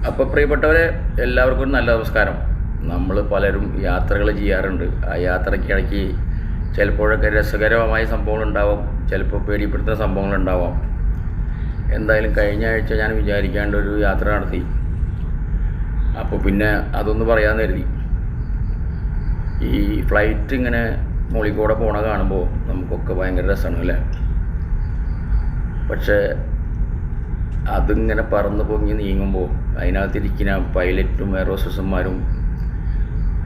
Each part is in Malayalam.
അപ്പോൾ പ്രിയപ്പെട്ടവരെ, എല്ലാവർക്കും നല്ല നമസ്കാരം. നമ്മൾ പലരും യാത്രകൾ ചെയ്യാറുണ്ട്. ആ യാത്രയ്ക്കിടയ്ക്ക് ചിലപ്പോഴൊക്കെ രസകരമായ സംഭവങ്ങളുണ്ടാവാം, ചിലപ്പോൾ പേടിപ്പെടുത്തുന്ന സംഭവങ്ങളുണ്ടാവാം. എന്തായാലും കഴിഞ്ഞ ആഴ്ച ഞാൻ വിചാരിക്കാണ്ട് ഒരു യാത്ര നടത്തി. അപ്പോൾ പിന്നെ അതൊന്ന് പറയാമെന്ന് കരുതി. ഈ ഫ്ലൈറ്റ് ഇങ്ങനെ മുകളിൽ കൂടെ പോണ കാണുമ്പോൾ നമുക്കൊക്കെ ഭയങ്കര രസമാണ് അല്ലേ? പക്ഷേ അതിങ്ങനെ പറന്ന് പൊങ്ങി നീങ്ങുമ്പോൾ അതിനകത്തിരിക്കുന്ന പൈലറ്റും എയറോസ്റ്റർമാരും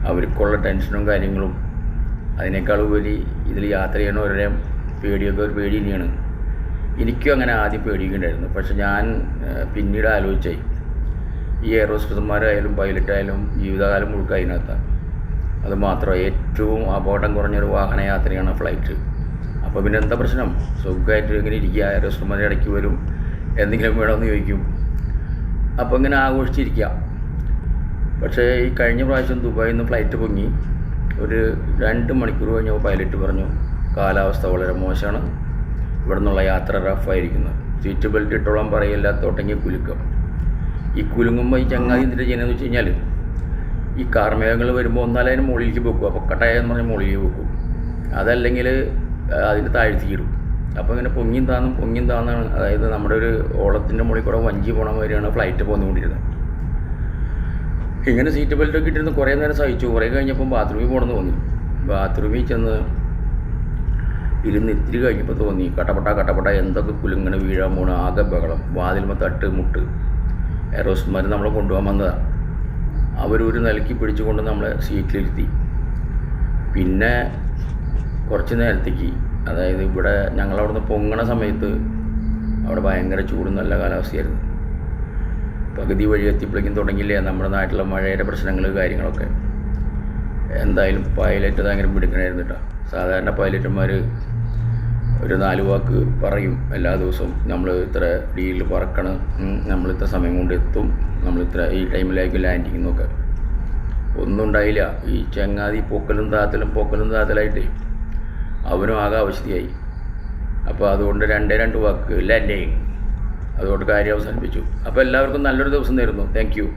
അവർക്കുള്ള ടെൻഷനും കാര്യങ്ങളും, അതിനേക്കാൾ ഉപരി ഇതിൽ യാത്ര ചെയ്യണവരുടെ പേടിയൊക്കെ ഒരു പേടി തന്നെയാണ്. എനിക്കും അങ്ങനെ ആദ്യം പേടിയുണ്ടായിരുന്നു. പക്ഷെ ഞാൻ പിന്നീട് ആലോചിച്ചായി, ഈ എയറോസ്റ്റർമാരായാലും പൈലറ്റായാലും ജീവിതകാലം മുഴുക്ക അതിനകത്താണ്. അത് മാത്രമല്ല, ഏറ്റവും അപകടം കുറഞ്ഞൊരു വാഹനയാത്രയാണ് ഫ്ലൈറ്റ്. അപ്പോൾ പിന്നെ എന്താ പ്രശ്നം? സുഖമായിട്ട് ഇങ്ങനെ ഇരിക്കുക, എയറോസ്റ്റർമാരുടെ ഇടയ്ക്ക് വരും, എന്തെങ്കിലും വേണമെന്ന് ചോദിക്കും. അപ്പോൾ ഇങ്ങനെ ആഘോഷിച്ചിരിക്കുക. പക്ഷേ ഈ കഴിഞ്ഞ പ്രാവശ്യം ദുബായിൽ നിന്ന് ഫ്ലൈറ്റ് പൊങ്ങി ഒരു 2 മണിക്കൂർ കഴിഞ്ഞപ്പോൾ പൈലറ്റ് പറഞ്ഞു, കാലാവസ്ഥ വളരെ മോശമാണ്, ഇവിടെ നിന്നുള്ള യാത്ര റഫായിരിക്കുന്നത്, സീറ്റ് ബെൽറ്റ് ഇട്ടോളം പറയില്ല, തൊട്ടങ്ങി കുലുക്കം. ഈ കുലുങ്ങുമ്പോൾ ഈ ചങ്ങാതി എന്തിട്ട് ചെയ്യുന്നതെന്ന് വെച്ച് കഴിഞ്ഞാൽ, ഈ കാർമേഘങ്ങൾ വരുമ്പോൾ ഒന്നാലും അതിന് മുകളിലേക്ക് വെക്കും, അപ്പോൾ കട്ടായെന്ന് പറഞ്ഞാൽ മുകളിലേക്ക് വെക്കും, അതല്ലെങ്കിൽ അതിന് താഴ്ത്തിയിടും. അപ്പോൾ ഇങ്ങനെ പൊങ്ങിയും താന്നാണ്. അതായത് നമ്മുടെ ഒരു ഓളത്തിൻ്റെ മുകളിൽ കൂടെ വഞ്ചി പോണ മാതിരിയാണ് ഫ്ലൈറ്റ് പോന്നുകൊണ്ടിരുന്നത്. ഇങ്ങനെ സീറ്റ് ബെൽറ്റൊക്കെ ഇട്ടിരുന്ന് കുറേ നേരം സഹിച്ചു. കുറേ കഴിഞ്ഞപ്പം ബാത്റൂമിൽ പോകണമെന്ന് തോന്നി. ബാത്റൂമിൽ ചെന്ന് ഇരുന്ന് ഇത്തിരി കഴിഞ്ഞപ്പോൾ തോന്നി, കട്ടപ്പട്ട എന്തൊക്കെ കുലുങ്ങനെ വീഴാൻ പോകണം, ആകെ ബഹളം, വാതിലുമ്പോൾ തട്ട് മുട്ട്. എയറോസ്റ്റർമാർ നമ്മളെ കൊണ്ടുപോകാൻ വന്നതാണ്. അവരൊരു നിലയ്ക്ക് പിടിച്ചുകൊണ്ട് നമ്മളെ സീറ്റിലിരുത്തി. പിന്നെ കുറച്ച് നേരത്തേക്ക്, അതായത് ഇവിടെ ഞങ്ങളവിടുന്ന് പൊങ്ങണ സമയത്ത് അവിടെ ഭയങ്കര ചൂടും നല്ല കാലാവസ്ഥയായിരുന്നു. പകുതി വഴി എത്തിയപ്പോഴേക്കും തുടങ്ങിയില്ലേ നമ്മുടെ നാട്ടിലെ മഴയുടെ പ്രശ്നങ്ങൾ കാര്യങ്ങളൊക്കെ. എന്തായാലും പൈലറ്റ് ഭയങ്കര പിടിക്കണമായിരുന്നു കേട്ടോ. സാധാരണ പൈലറ്റുമാർ ഒരു 4 വാക്ക് പറയും എല്ലാ ദിവസവും, നമ്മൾ ഇത്ര ഡീലിൽ പറക്കണം, നമ്മൾ ഇത്ര സമയം കൊണ്ട് എത്തും, നമ്മൾ ഇത്ര ഈ ടൈമിലായിരിക്കും ലാൻഡിങ് എന്നൊക്കെ. ഒന്നും ഉണ്ടായില്ല. ഈ ചങ്ങാതി പൊക്കലും താത്തലായിട്ടേ അവനും ആകെ ആവശ്യമായി. അപ്പോൾ അതുകൊണ്ട് 2 വാക്ക് ലാൻഡിങ്, അതുകൊണ്ട് കാര്യം അവസാനിപ്പിച്ചു. അപ്പോൾ എല്ലാവർക്കും നല്ലൊരു ദിവസം നേരുന്നു. Thank you.